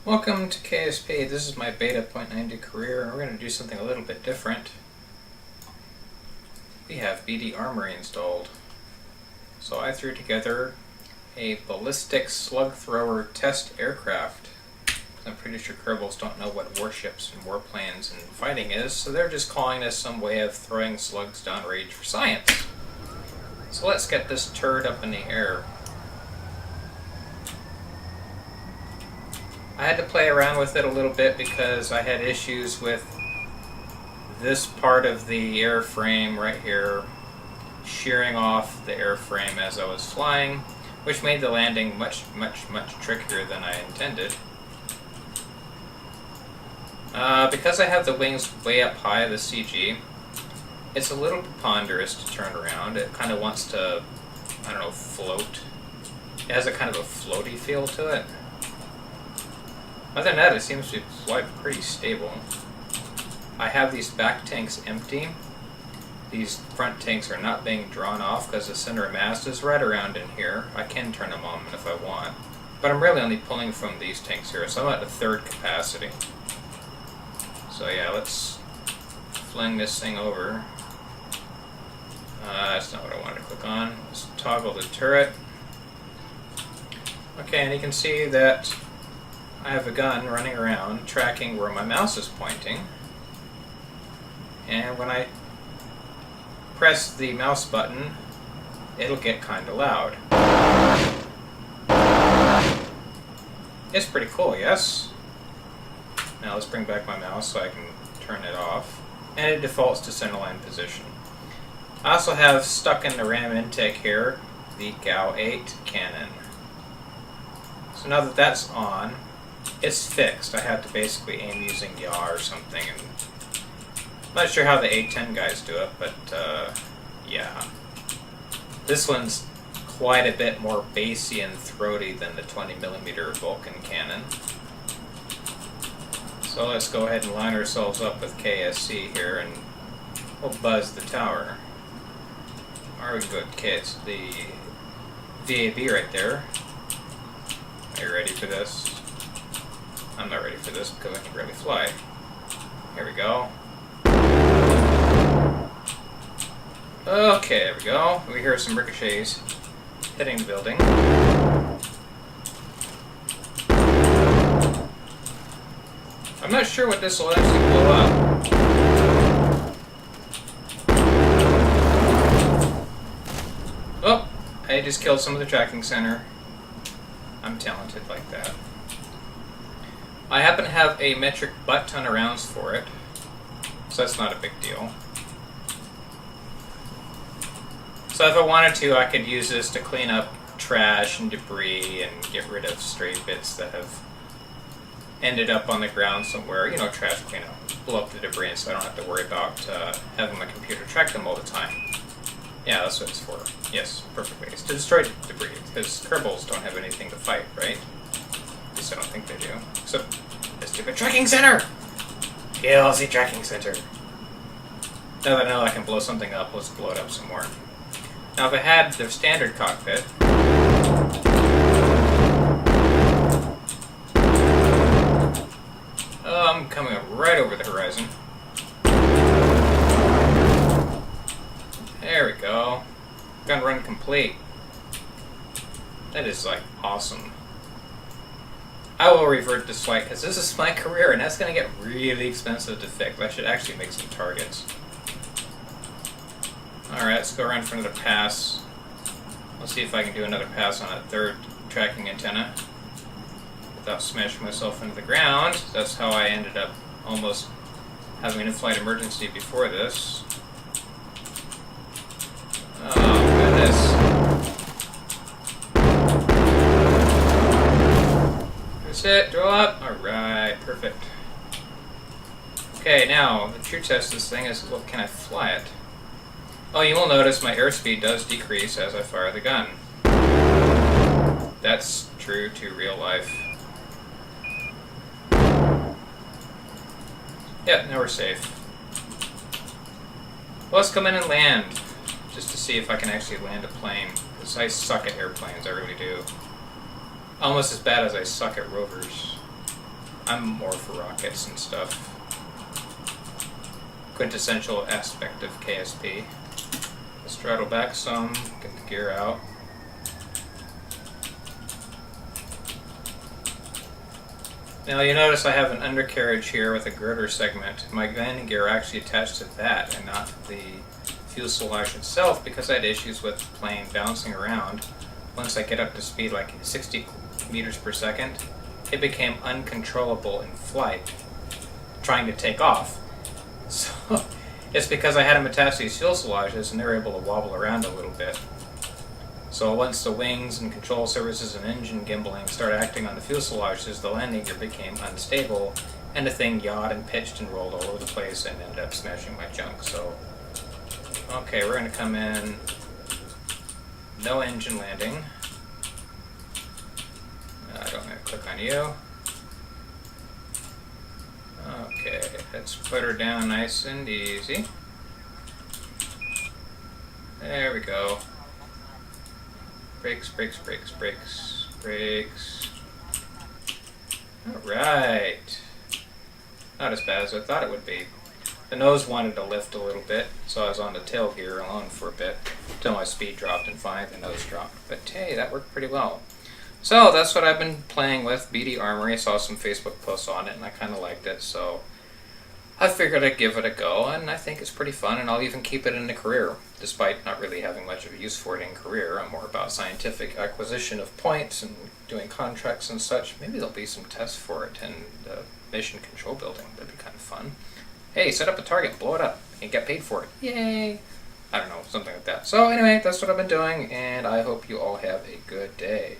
Welcome to KSP. This is my beta 0.90 career, and we're going to do something a little bit different. We have BD Armory installed. So I threw together a ballistic slug thrower test aircraft. I'm pretty sure Kerbals don't know what warships and warplanes and fighting is, so they're just calling this some way of throwing slugs downrange for science. So let's get this turd up in the air. I had to play around with it a little bit because I had issues with this part of the airframe right here shearing off the airframe as I was flying, which made the landing much trickier than I intended. Because I have the wings way up high, the CG, it's a little ponderous to turn around. It kind of wants to, I don't know, float. It has a kind of a floaty feel to it. Other than that, it seems to fly pretty stable. I have these back tanks empty. These front tanks are not being drawn off because the center of mass is right around in here. I can turn them on if I want. But I'm really only pulling from these tanks here, so I'm at the third capacity. So yeah, let's fling this thing over. That's not what I wanted to click on. Let's toggle the turret. Okay, and you can see that I have a gun running around tracking where my mouse is pointing, and when I press the mouse button it'll get kinda loud. It's pretty cool, yes? Now let's bring back my mouse so I can turn it off, and it defaults to centerline position. I also have stuck in the RAM intake here the GAU-8 cannon. So now that that's on, it's fixed. I have to basically aim using yaw or something, and I'm not sure how the A10 guys do it, but yeah. This one's quite a bit more bassy and throaty than the 20mm Vulcan cannon. So let's go ahead and line ourselves up with KSC here, and we'll buzz the tower. Or we can go to the VAB right there. Are you ready for this? I'm not ready for this because I can barely fly. Here we go. Okay, there we go. We hear some ricochets hitting the building. I'm not sure what this will actually blow up. Oh, I just killed some of the tracking center. I'm talented like that. I happen to have a metric butt ton of rounds for it, so that's not a big deal. So if I wanted to, I could use this to clean up trash and debris and get rid of stray bits that have ended up on the ground somewhere. You know, trash cleanup. Blow up the debris so I don't have to worry about having my computer track them all the time. Yeah, that's what it's for. Yes, perfectly. It's to destroy debris, because Kerbals don't have anything to fight, right? At least I don't think they do. So, the stupid tracking center! Kill the tracking center. Now that I know I can blow something up, let's blow it up some more. Now if I had the standard cockpit, I'm coming up right over the horizon. There we go. Gun run complete. That is like awesome. I will revert this flight because this is my career and that's going to get really expensive to fix. I should actually make some targets. Alright, let's go around for another pass. Let's see if I can do another pass on that third tracking antenna without smashing myself into the ground. That's how I ended up almost having an in-flight emergency before this. Oh, goodness. It, draw up. Alright, perfect. Okay, now the true test of this thing is, well, can I fly it? Oh, you will notice my airspeed does decrease as I fire the gun. That's true to real life. Yep, now we're safe. Well, let's come in and land, just to see if I can actually land a plane, because I suck at airplanes, I really do. Almost as bad as I suck at rovers. I'm more for rockets and stuff. Quintessential aspect of KSP. Let's throttle back some, get the gear out. Now you notice I have an undercarriage here with a girder segment. My landing gear actually attached to that and not the fuselage itself because I had issues with the plane bouncing around. Once I get up to speed like 60 meters per second, it became uncontrollable in flight, trying to take off. So it's because I had them attached to these fuselages and they're able to wobble around a little bit. So once the wings and control surfaces and engine gimbaling started acting on the fuselages, the landing gear became unstable, and the thing yawed and pitched and rolled all over the place and ended up smashing my junk. So, okay, we're going to come in, no engine landing. I don't want to click on you. Okay, let's put her down nice and easy. There we go. Brakes, brakes, brakes, brakes, brakes. Alright. Not as bad as I thought it would be. The nose wanted to lift a little bit, so I was on the tail gear alone for a bit, until my speed dropped and finally the nose dropped. But hey, that worked pretty well. So that's what I've been playing with, BD Armory. I saw some Facebook posts on it and I kind of liked it, so I figured I'd give it a go, and I think it's pretty fun, and I'll even keep it in the career. Despite not really having much of a use for it in career, I'm more about scientific acquisition of points and doing contracts and such. Maybe there'll be some tests for it in the mission control building. That'd be kind of fun. Hey, set up a target and blow it up and get paid for it. Yay! I don't know, something like that. So anyway, that's what I've been doing, and I hope you all have a good day.